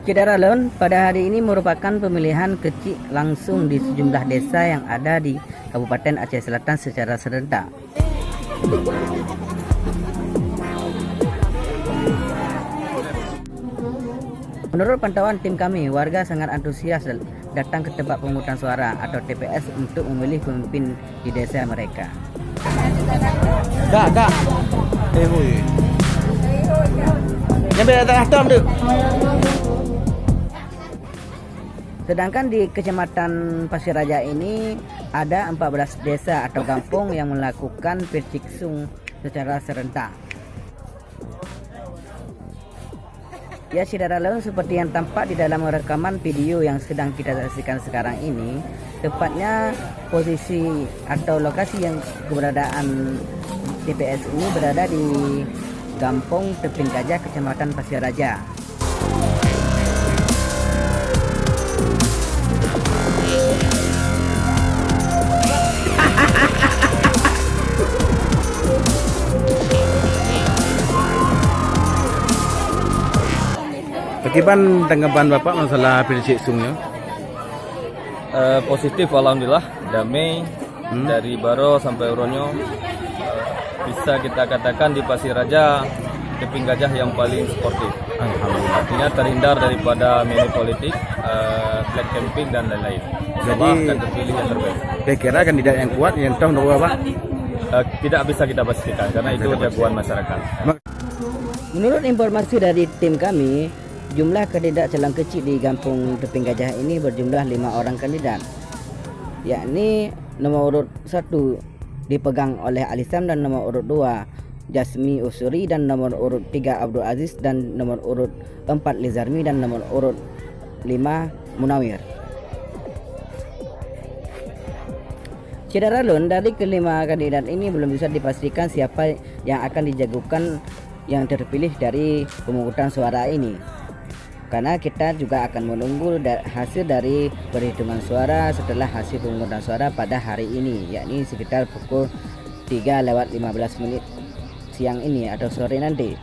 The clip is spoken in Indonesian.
Saudara Lon, pada hari ini merupakan pemilihan kecil langsung di sejumlah desa yang ada di Kabupaten Aceh Selatan secara serentak. Menurut pantauan tim kami, warga sangat antusias datang ke tempat pemungutan suara atau TPS untuk memilih pemimpin di desa mereka. Kak. Nyampe tengah tom tu. Sedangkan di Kecamatan Pasir Raja ini ada 14 desa atau kampung yang melakukan pirciksung secara serentak. Ya, saudara lain, seperti yang tampak di dalam rekaman video yang sedang kita saksikan sekarang ini, tepatnya posisi atau lokasi yang keberadaan TPS ini berada di Kampung Teping Gajah, Kecamatan Pasir Raja. Bagaimana tanggapan Bapak masalah pirciksungnya? Positif, alhamdulillah, damai dari Baro sampai Uronyo. Bisa kita katakan di Pasir Raja Teping Gajah yang paling sportif. Alhamdulillah. Artinya terhindar daripada money politik, flag camping dan lain-lain. Jadi akan terpilih yang terbaik. Saya kira kandidat yang kuat yang tahu Bapak. Tidak bisa kita pastikan karena itu jagoan masyarakat. Menurut informasi dari tim kami, jumlah kandidat calon kecil di Kampung Teping Gajah ini berjumlah 5 orang kandidat, yakni nomor urut 1 dipegang oleh Alisam dan nomor urut 2 Jasmi Usuri dan nomor urut 3 Abdul Aziz dan nomor urut 4 Lizarmi dan nomor urut 5 Munawir. Saudara Lun, dari kelima kandidat ini belum bisa dipastikan siapa yang akan dijagokan yang terpilih dari pemungutan suara ini, karena kita juga akan menunggu hasil dari perhitungan suara setelah hasil pemungutan suara pada hari ini, yakni sekitar pukul 3:15 siang ini atau sore nanti.